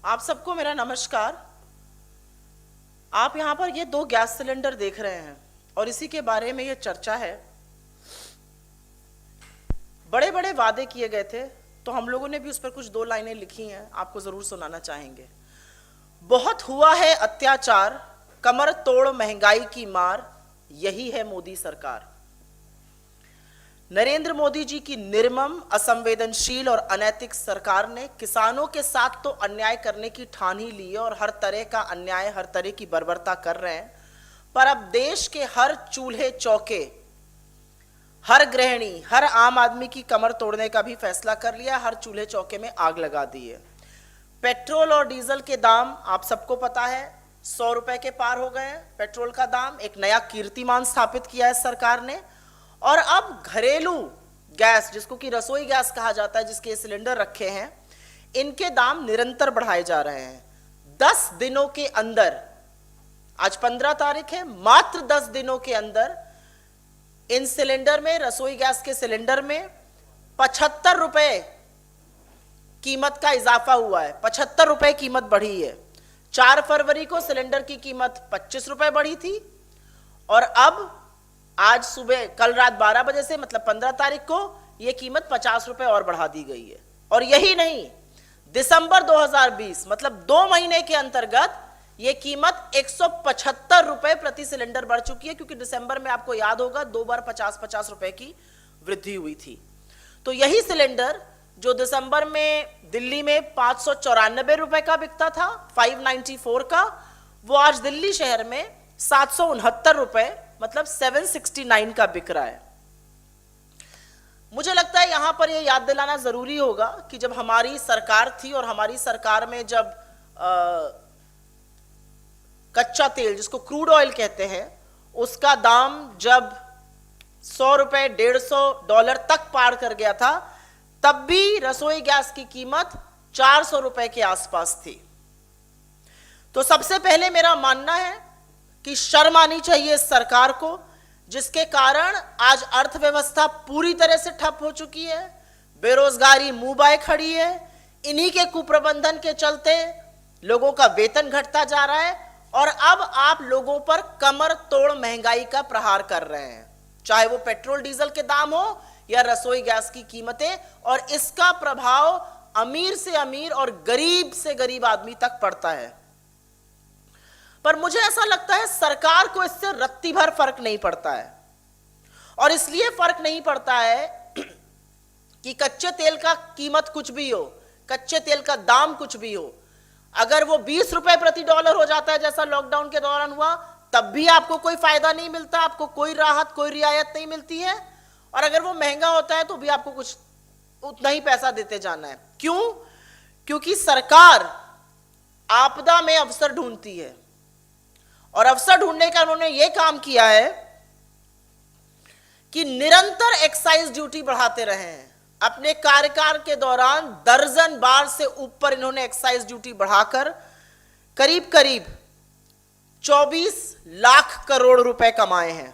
आप सबको मेरा नमस्कार। आप यहाँ पर ये 2 गैस सिलेंडर देख रहे हैं और इसी के बारे में ये चर्चा है। बड़े बड़े वादे किए गए थे, तो हम लोगों ने भी उस पर कुछ 2 लाइनें लिखी हैं, आपको जरूर सुनाना चाहेंगे। बहुत हुआ है अत्याचार, कमर तोड़ महंगाई की मार, यही है मोदी सरकार। नरेंद्र मोदी जी की निर्मम, असंवेदनशील और अनैतिक सरकार ने किसानों के साथ तो अन्याय करने की ठान ही ली है और हर तरह का अन्याय, हर तरह की बर्बरता कर रहे हैं। पर अब देश के हर चूल्हे चौके, हर गृहिणी, हर आम आदमी की कमर तोड़ने का भी फैसला कर लिया, हर चूल्हे चौके में आग लगा दी है। पेट्रोल और डीजल के दाम आप सबको पता है 100 रुपए के पार हो गए हैं। पेट्रोल का दाम एक नया कीर्तिमान स्थापित किया है सरकार ने। और अब घरेलू गैस, जिसको कि रसोई गैस कहा जाता है, जिसके सिलेंडर रखे हैं, इनके दाम निरंतर बढ़ाए जा रहे हैं। 10 दिनों के अंदर, आज 15 तारीख है, मात्र 10 दिनों के अंदर इन सिलेंडर में, रसोई गैस के सिलेंडर में 75 रुपए कीमत का इजाफा हुआ है। 75 रुपए कीमत बढ़ी है। 4 फरवरी को सिलेंडर की कीमत 25 रुपए बढ़ी थी और अब आज सुबह, कल रात 12 बजे से, मतलब 15 तारीख को, यह कीमत 50 रुपए और बढ़ा दी गई है। और यही नहीं, दिसंबर 2020, मतलब 2 महीने के अंतर्गत यह कीमत 175 रुपए प्रति सिलेंडर बढ़ चुकी है, क्योंकि दिसंबर में आपको याद होगा 2 बार 50-50 रुपए की वृद्धि हुई थी। तो यही सिलेंडर जो दिसंबर में दिल्ली में 594 रुपए का बिकता था, 594 का, वो आज दिल्ली शहर में 769 रुपए, मतलब 769 का बिक रहा है। मुझे लगता है यहां पर यह याद दिलाना जरूरी होगा कि जब हमारी सरकार थी और हमारी सरकार में जब कच्चा तेल, जिसको क्रूड ऑयल कहते हैं, उसका दाम जब 100 रुपए, $150 तक पार कर गया था, तब भी रसोई गैस की कीमत 400 रुपए के आसपास थी। तो सबसे पहले मेरा मानना है कि शर्म आनी चाहिए इस सरकार को, जिसके कारण आज अर्थव्यवस्था पूरी तरह से ठप हो चुकी है, बेरोजगारी मुंह बाए खड़ी है। इन्हीं के कुप्रबंधन के चलते लोगों का वेतन घटता जा रहा है और अब आप लोगों पर कमर तोड़ महंगाई का प्रहार कर रहे हैं, चाहे वो पेट्रोल डीजल के दाम हो या रसोई गैस की कीमतें। और इसका प्रभाव अमीर से अमीर और गरीब से गरीब आदमी तक पड़ता है। पर मुझे ऐसा लगता है सरकार को इससे रत्ती भर फर्क नहीं पड़ता है। और इसलिए फर्क नहीं पड़ता है कि कच्चे तेल का कीमत कुछ भी हो, कच्चे तेल का दाम कुछ भी हो, अगर वो 20 रुपए प्रति डॉलर हो जाता है, जैसा लॉकडाउन के दौरान हुआ, तब भी आपको कोई फायदा नहीं मिलता, आपको कोई राहत, कोई रियायत नहीं मिलती है। और अगर वो महंगा होता है तो भी आपको कुछ उतना ही पैसा देते जाना है। क्यों? क्योंकि सरकार आपदा में अवसर ढूंढती है और अवसर ढूंढने का उन्होंने ये काम किया है कि निरंतर एक्साइज ड्यूटी बढ़ाते रहे हैं। अपने कार्यकाल के दौरान दर्जन बार से ऊपर इन्होंने एक्साइज ड्यूटी बढ़ाकर करीब करीब 24 लाख करोड़ रुपए कमाए हैं।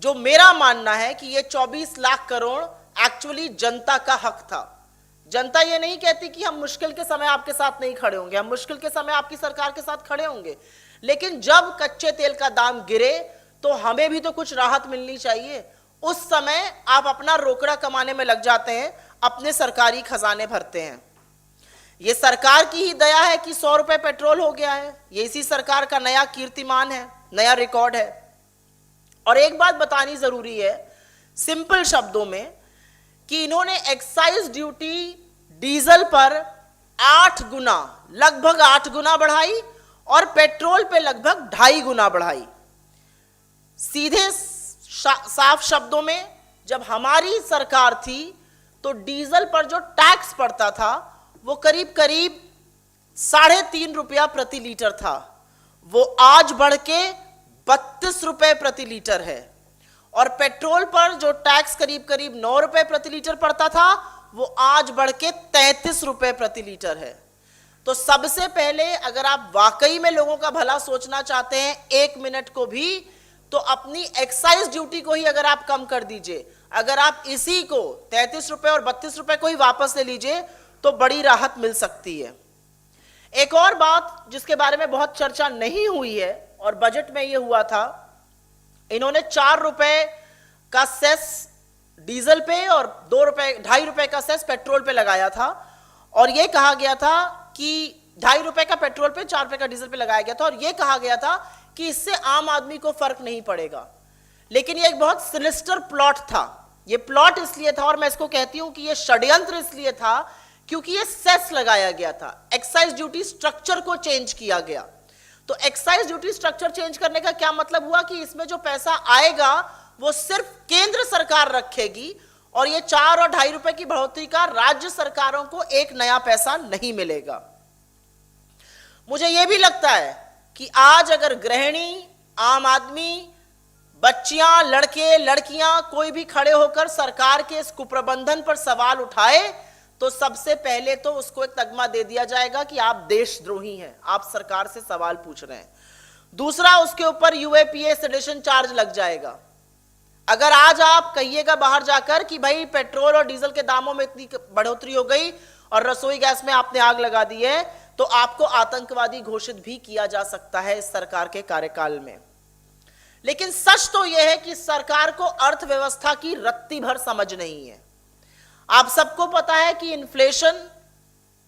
जो मेरा मानना है कि ये 24 लाख करोड़ एक्चुअली जनता का हक था। जनता ये नहीं कहती कि हम मुश्किल के समय आपके साथ नहीं खड़े होंगे, हम मुश्किल के समय आपकी सरकार के साथ खड़े होंगे, लेकिन जब कच्चे तेल का दाम गिरे तो हमें भी तो कुछ राहत मिलनी चाहिए। उस समय आप अपना रोकड़ा कमाने में लग जाते हैं, अपने सरकारी खजाने भरते हैं। ये सरकार की ही दया है कि 100 रुपए पेट्रोल हो गया है। ये इसी सरकार का नया कीर्तिमान है, नया रिकॉर्ड है। और एक बात बतानी जरूरी है सिंपल शब्दों में, कि इन्होंने एक्साइज ड्यूटी डीजल पर 8 गुना, लगभग 8 गुना बढ़ाई और पेट्रोल पे लगभग 2.5 गुना बढ़ाई। सीधे साफ शब्दों में, जब हमारी सरकार थी तो डीजल पर जो टैक्स पड़ता था वो करीब करीब 3.5 रुपया प्रति लीटर था, वो आज बढ़ के 32 रुपए प्रति लीटर है। और पेट्रोल पर जो टैक्स करीब करीब 9 रुपए प्रति लीटर पड़ता था, वो आज बढ़ के 33 रुपए प्रति लीटर है। तो सबसे पहले अगर आप वाकई में लोगों का भला सोचना चाहते हैं 1 मिनट को भी, तो अपनी एक्साइज ड्यूटी को ही अगर आप कम कर दीजिए, अगर आप इसी को 33 रुपए और 32 रुपए को ही वापस ले लीजिए, तो बड़ी राहत मिल सकती है। एक और बात जिसके बारे में बहुत चर्चा नहीं हुई है और बजट में यह हुआ था, इन्होंने 4 रुपए का सेस डीजल पे और 2.5 रुपए का सेस पेट्रोल पे लगाया था और यह कहा गया था कि 2.5 रुपए का पेट्रोल पे 4 रुपए का डीजल पे लगाया गया था और यह कहा गया था कि इससे आम आदमी को फर्क नहीं पड़ेगा। लेकिन यह एक बहुत सिनिस्टर प्लॉट था। यह प्लॉट इसलिए था और मैं इसको कहती हूं कि यह षड्यंत्र इसलिए था क्योंकि यह सेस लगाया गया था, एक्साइज ड्यूटी स्ट्रक्चर को चेंज किया गया। तो एक्साइज ड्यूटी स्ट्रक्चर चेंज करने का क्या मतलब हुआ कि इसमें जो पैसा आएगा वो सिर्फ केंद्र सरकार रखेगी और ये 4 और 2.5 रुपए की बढ़ोतरी का राज्य सरकारों को एक नया पैसा नहीं मिलेगा। मुझे यह भी लगता है कि आज अगर गृहिणी, आम आदमी, बच्चियां, लड़के, लड़कियां कोई भी खड़े होकर सरकार के इस कुप्रबंधन पर सवाल उठाए तो सबसे पहले तो उसको एक तगमा दे दिया जाएगा कि आप देशद्रोही हैं, आप सरकार से सवाल पूछ रहे हैं। दूसरा, उसके ऊपर यूएपीए सेडिशन चार्ज लग जाएगा। अगर आज आप कहिएगा बाहर जाकर कि भाई पेट्रोल और डीजल के दामों में इतनी बढ़ोतरी हो गई और रसोई गैस में आपने आग लगा दी है, तो आपको आतंकवादी घोषित भी किया जा सकता है इस सरकार के कार्यकाल में। लेकिन सच तो यह है कि सरकार को अर्थव्यवस्था की रत्ती भर समझ नहीं है। आप सबको पता है कि इन्फ्लेशन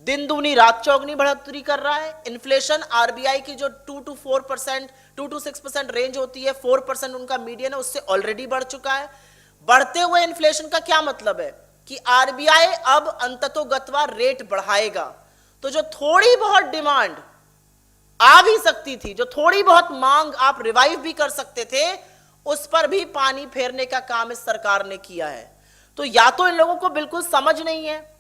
दिन दूनी रात चौगनी बढ़ोतरी कर रहा है। इन्फ्लेशन आरबीआई की जो 2 to 6% रेंज होती है, 4% उनका मीडियन है, उससे ऑलरेडी बढ़ चुका है। बढ़ते हुए इन्फ्लेशन का क्या मतलब है कि आरबीआई अब अंततोगत्वा रेट बढ़ाएगा। तो जो थोड़ी बहुत डिमांड आ भी सकती थी, जो थोड़ी बहुत मांग आप रिवाइव भी कर सकते थे, उस पर भी पानी फेरने का काम इस सरकार ने किया है। तो या तो इन लोगों को बिल्कुल समझ नहीं है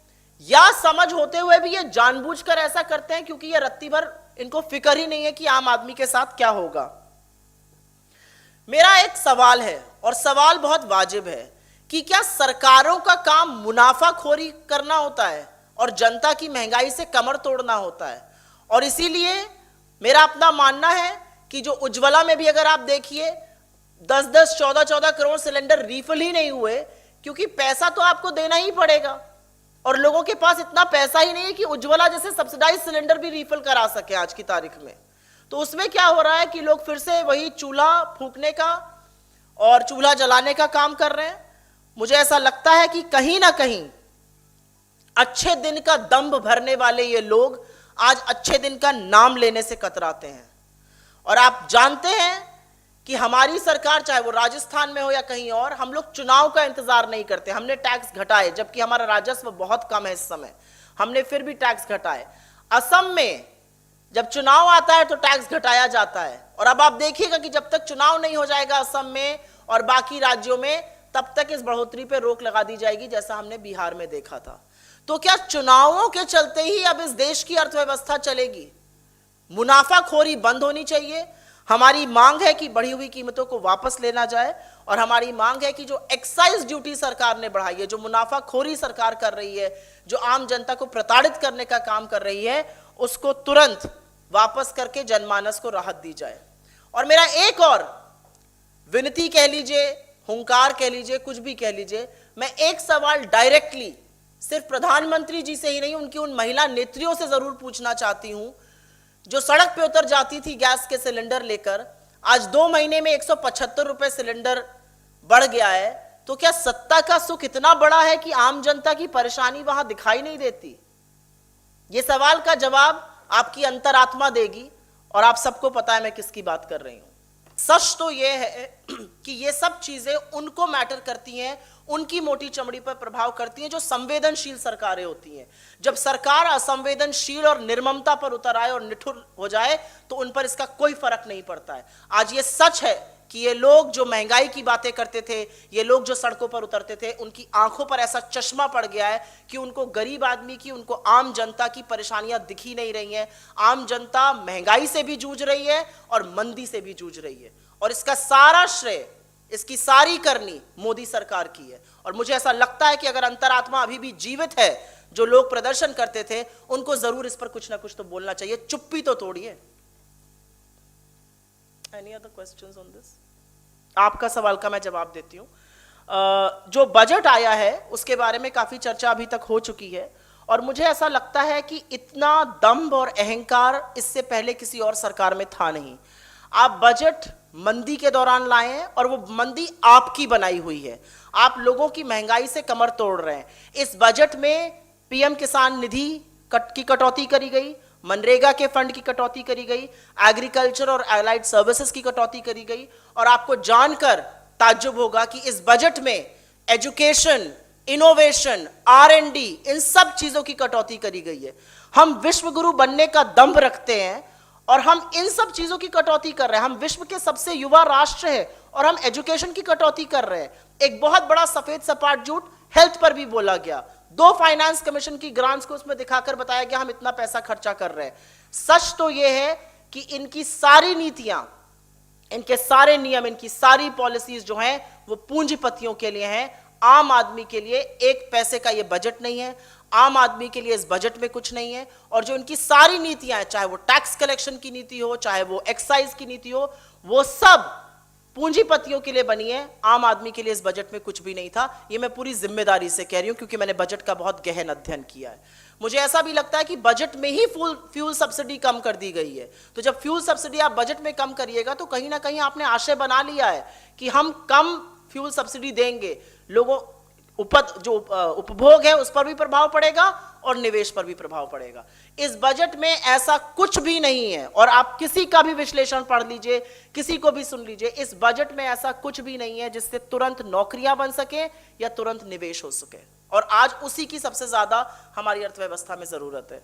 या समझ होते हुए भी ये जानबूझकर ऐसा करते हैं क्योंकि ये रत्ती भर इनको फिक्र ही नहीं है कि आम आदमी के साथ क्या होगा। मेरा एक सवाल है और सवाल बहुत वाजिब है कि क्या सरकारों का काम मुनाफाखोरी करना होता है और जनता की महंगाई से कमर तोड़ना होता है? और इसीलिए मेरा अपना मानना है कि जो उज्ज्वला में भी अगर आप देखिए 10-10, 14-14 करोड़ सिलेंडर रिफिल ही नहीं हुए क्योंकि पैसा तो आपको देना ही पड़ेगा और लोगों के पास इतना पैसा ही नहीं है कि उज्ज्वला जैसे सब्सिडाइज सिलेंडर भी रिफिल करा सके आज की तारीख में। तो उसमें क्या हो रहा है कि लोग फिर से वही चूल्हा फूकने का और चूल्हा जलाने का काम कर रहे हैं। मुझे ऐसा लगता है कि कहीं ना कहीं अच्छे दिन का दंभ भरने वाले ये लोग आज अच्छे दिन का नाम लेने से कतराते हैं। और आप जानते हैं कि हमारी सरकार, चाहे वो राजस्थान में हो या कहीं और, हम लोग चुनाव का इंतजार नहीं करते। हमने टैक्स घटाए, जबकि हमारा राजस्व बहुत कम है इस समय, हमने फिर भी टैक्स घटाए। असम में जब चुनाव आता है तो टैक्स घटाया जाता है और अब आप देखिएगा कि जब तक चुनाव नहीं हो जाएगा असम में और बाकी राज्यों में, तब तक इस बढ़ोतरी पर रोक लगा दी जाएगी, जैसा हमने बिहार में देखा था। तो क्या चुनावों के चलते ही अब इस देश की अर्थव्यवस्था चलेगी? मुनाफाखोरी बंद होनी चाहिए। हमारी मांग है कि बढ़ी हुई कीमतों को वापस लेना जाए और हमारी मांग है कि जो एक्साइज ड्यूटी सरकार ने बढ़ाई है, जो मुनाफाखोरी सरकार कर रही है, जो आम जनता को प्रताड़ित करने का काम कर रही है, उसको तुरंत वापस करके जनमानस को राहत दी जाए। और मेरा एक और विनती कह लीजिए, हुंकार कह लीजिए, कुछ भी कह लीजिए, मैं एक सवाल डायरेक्टली सिर्फ प्रधानमंत्री जी से ही नहीं, उनकी उन महिला नेत्रियों से जरूर पूछना चाहती हूं जो सड़क पे उतर जाती थी गैस के सिलेंडर लेकर। आज 2 महीने में 175 रुपए सिलेंडर बढ़ गया है। तो क्या सत्ता का सुख इतना बड़ा है कि आम जनता की परेशानी वहां दिखाई नहीं देती? यह सवाल का जवाब आपकी अंतरात्मा देगी और आप सबको पता है मैं किसकी बात कर रही हूं। सच तो यह है कि ये सब चीजें उनको मैटर करती हैं, उनकी मोटी चमड़ी पर प्रभाव करती हैं जो संवेदनशील सरकारें होती हैं। जब सरकार असंवेदनशील और निर्ममता पर उतर आए और निठुर हो जाए तो उन पर इसका कोई फर्क नहीं पड़ता है। आज ये सच है कि ये लोग जो महंगाई की बातें करते थे, ये लोग जो सड़कों पर उतरते थे, उनकी आंखों पर ऐसा चश्मा पड़ गया है कि उनको गरीब आदमी की, उनको आम जनता की परेशानियां दिख ही नहीं रही हैं। आम जनता महंगाई से भी जूझ रही है और मंदी से भी जूझ रही है और इसका सारा श्रेय, इसकी सारी करनी मोदी सरकार की है। और मुझे ऐसा लगता है कि अगर अंतरात्मा अभी भी जीवित है, जो लोग प्रदर्शन करते थे, उनको जरूर इस पर कुछ ना कुछ तो बोलना चाहिए, चुप्पी तो तोड़िए। Any other questions on this? आपका सवाल का मैं जवाब देती हूं। जो बजट आया है उसके बारे में काफी चर्चा अभी तक हो चुकी है और मुझे ऐसा लगता है कि इतना दंभ और अहंकार इससे पहले किसी और सरकार में था नहीं। आप बजट मंदी के दौरान लाए हैं और वो मंदी आपकी बनाई हुई है। आप लोगों की महंगाई से कमर तोड़ रहे हैं। इस बजट में पीएम किसान निधि की कटौती करी गई, मनरेगा के फंड की कटौती करी गई, एग्रीकल्चर और एलाइड सर्विसेज की कटौती करी गई। और आपको जानकर ताज्जुब होगा कि इस बजट में एजुकेशन, इनोवेशन, R&D, इन सब चीजों की कटौती करी गई है। हम विश्व गुरु बनने का दंभ रखते हैं और हम इन सब चीजों की कटौती कर रहे हैं। हम विश्व के सबसे युवा राष्ट्र हैं और हम एजुकेशन की कटौती कर रहे हैं। एक बहुत बड़ा सफेद सपाट झूठ हेल्थ पर भी बोला गया। 2 फाइनेंस कमीशन की ग्रांट्स को उसमें दिखाकर बताया गया हम इतना पैसा खर्चा कर रहे हैं। सच तो यह है कि इनकी सारी नीतियां, इनके सारे नियम, इनकी सारी पॉलिसीज जो हैं वो पूंजीपतियों के लिए हैं। आम आदमी के लिए 1 पैसे का ये बजट नहीं है। आम आदमी के लिए इस बजट में कुछ नहीं है। और जो इनकी सारी नीतियां हैं, चाहे वो टैक्स कलेक्शन की नीति हो, चाहे वो एक्साइज की नीति हो, वो सब पूंजीपतियों के लिए बनी है। आम आदमी के लिए इस बजट में कुछ भी नहीं था। ये मैं पूरी जिम्मेदारी से कह रही हूं क्योंकि मैंने बजट का बहुत गहन अध्ययन किया है। मुझे ऐसा भी लगता है कि बजट में ही फ्यूल सब्सिडी कम कर दी गई है। तो जब फ्यूल सब्सिडी आप बजट में कम करिएगा तो कहीं ना कहीं आपने आशय बना लिया है कि हम कम फ्यूल सब्सिडी देंगे, लोगों उपभोग है उस पर भी प्रभाव पड़ेगा और निवेश पर भी प्रभाव पड़ेगा। इस बजट में ऐसा कुछ भी नहीं है। और आप किसी का भी विश्लेषण पढ़ लीजिए, किसी को भी सुन लीजिए, इस बजट में ऐसा कुछ भी नहीं है जिससे तुरंत नौकरियां बन सके या तुरंत निवेश हो सके। और आज उसी की सबसे ज्यादा हमारी अर्थव्यवस्था में जरूरत है।